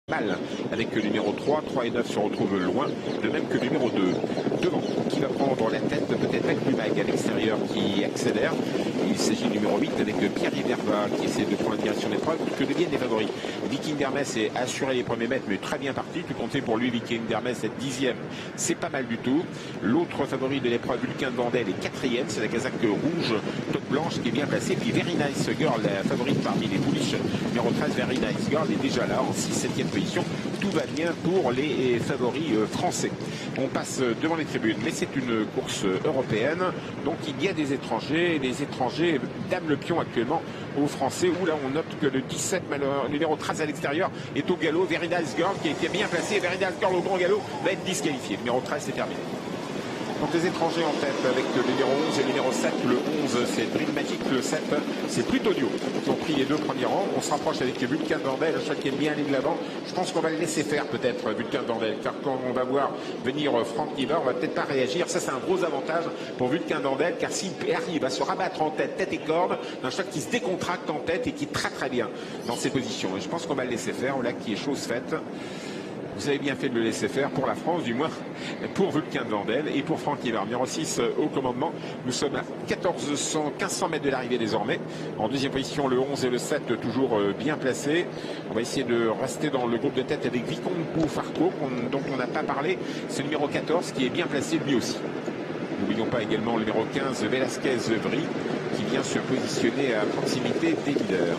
Mal avec le numéro 3 et 9 se retrouvent loin, de même que le numéro 2. Devant, qui va prendre la tête, peut-être avec Lumag à l'extérieur qui accélère. Il s'agit du numéro 8 avec Pierre-Yves Verva qui essaie de prendre la direction d'épreuve, que deviennent les favoris. Viking d'Hermès est assuré les premiers mètres, mais très bien parti. Tout compter pour lui, Viking d'Hermès être 10e, c'est pas mal du tout. L'autre favori de l'épreuve, Vulcain de Vandel, est 4e, c'est la casaque rouge, toque blanche qui est bien placée. Puis Very Nice Girl, la favorite parmi les pouliches, numéro 13, Very Nice Girl, est déjà là en 6-7e position. Tout va bien pour les favoris français. On passe devant les tribunes, mais c'est une course européenne, donc il y a des étrangers. Les étrangers dament le pion actuellement aux Français, où là on note que le 17, le numéro 13 à l'extérieur, est au galop. Very Nice Girl qui était bien placé. Very Nice Girl au grand galop va être disqualifié. Le numéro 13, c'est terminé. Donc les étrangers en tête avec le numéro 11 et le numéro 7. Le 11 c'est Dream Magic, le 7 c'est Plutonio qui ont pris les deux premiers rangs. On se rapproche avec Vulcain de Vandel, à chaque qui est bien allé de l'avant. Je pense qu'on va le laisser faire peut-être Vulcain de Vandel, car quand on va voir venir Franck Nivard, on va peut-être pas réagir. Ça c'est un gros avantage pour Vulcain de Vandel, car s'il arrive à se rabattre en tête et corde, d'un choc qui se décontracte en tête et qui est très bien dans ses positions. Et je pense qu'on va le laisser faire, là qui est chose faite. Vous avez bien fait de le laisser faire pour la France, du moins pour Vulcain de Vandel et pour Franck Nivard. Numéro 6 au commandement. Nous sommes à 1500 mètres de l'arrivée désormais. En deuxième position, le 11 et le 7 toujours bien placés. On va essayer de rester dans le groupe de tête avec Vicomte Boufarco, dont on n'a pas parlé. C'est le numéro 14 qui est bien placé lui aussi. N'oublions pas également le numéro 15, Velasquez-Vry, qui vient se positionner à proximité des leaders.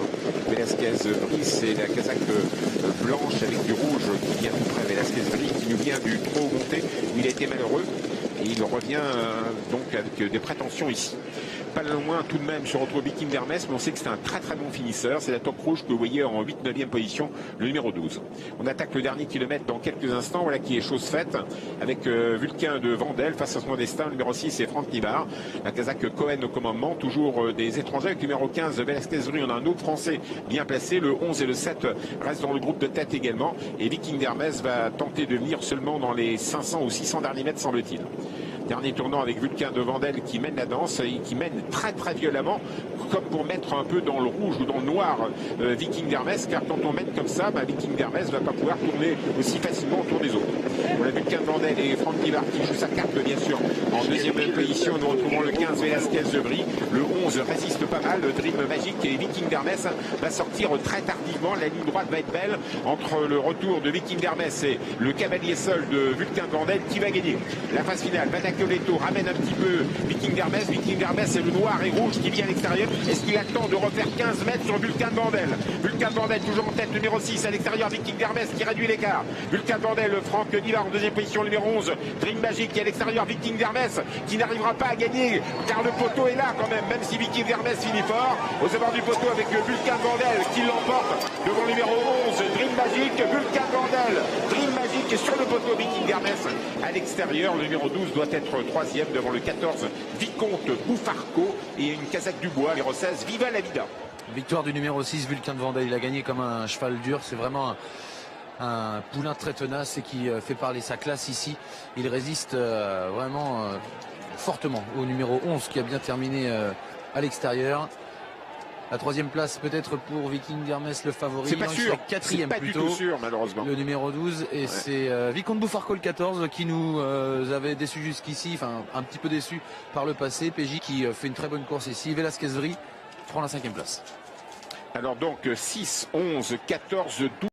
Velasquez-Vry, c'est la casaque blanche avec du rouge qui vient tout près. Velasquez-Vry qui nous vient du trop monté, où il a été malheureux. Et il revient donc avec des prétentions ici. Pas loin tout de même se retrouve Viking d'Hermès, mais on sait que c'est un très bon finisseur. C'est la toque rouge que vous voyez en 8-9e position, le numéro 12. On attaque le dernier kilomètre dans quelques instants. Voilà qui est chose faite avec Vulcain de Vandel face à son destin. Le numéro 6 c'est Franck Nivard. La casaque Cohen au commandement, toujours des étrangers. Avec le numéro 15 Velasquez-Vry, on a un autre français bien placé. Le 11 et le 7 restent dans le groupe de tête également. Et Viking d'Hermès va tenter de venir seulement dans les 500 ou 600 derniers mètres, semble-t-il. Dernier tournant avec Vulcain de Vandel qui mène la danse et qui mène très violemment, comme pour mettre un peu dans le rouge ou dans le noir Viking d'Hermès, car quand on mène comme ça, Viking d'Hermès ne va pas pouvoir tourner aussi facilement autour des autres. Voilà Vulcain de Vandel et Franck Nivard qui joue sa carte bien sûr. En deuxième position, nous retrouvons le 15 Velasquez-Vry. Le 11 résiste pas mal, le Dream Magic, et Viking d'Hermès va sortir très tardivement. La ligne droite va être belle entre le retour de Viking d'Hermès et le cavalier seul de Vulcain de Vandel qui va gagner la phase finale. Coletto ramène un petit peu Viking d'Hermès. Viking d'Hermès, c'est le noir et rouge qui vient à l'extérieur. Est-ce qu'il attend de refaire 15 mètres sur Vulcain de Vandel? Vulcain de Vandel toujours en tête, numéro 6 à l'extérieur. Viking d'Hermès qui réduit l'écart. Vulcain de Vandel, Franck Nivard en deuxième position, numéro 11. Dream Magic qui est à l'extérieur. Viking d'Hermès qui n'arrivera pas à gagner car le poteau est là quand même si Viking d'Hermès finit fort. Aux abords du poteau avec Vulcain de Vandel qui l'emporte devant le numéro 11. Dream Magic, Vulcain de Vandel. Dream Magic est sur le poteau. Viking d'Hermès à l'extérieur. Le numéro 12 doit être troisième devant le 14 Vicomte Boufarco et une casaque du bois, numéro 16 Viva la Vida. Victoire du numéro 6 Vulcain de Vandel. Il a gagné comme un cheval dur. C'est vraiment un poulain très tenace et qui fait parler sa classe ici. Il résiste vraiment fortement au numéro 11 qui a bien terminé à l'extérieur. La troisième place peut-être pour Viking d'Hermès, le favori. C'est pas sûr, quatrième c'est pas plutôt, du tout sûr malheureusement. Le numéro 12 et ouais. C'est Vicomte Boufarco le 14 qui nous avait déçus jusqu'ici, enfin un petit peu déçus par le passé. PJ qui fait une très bonne course ici. Velasquez-Vry prend la 5e place. Alors donc 6, 11, 14, 12.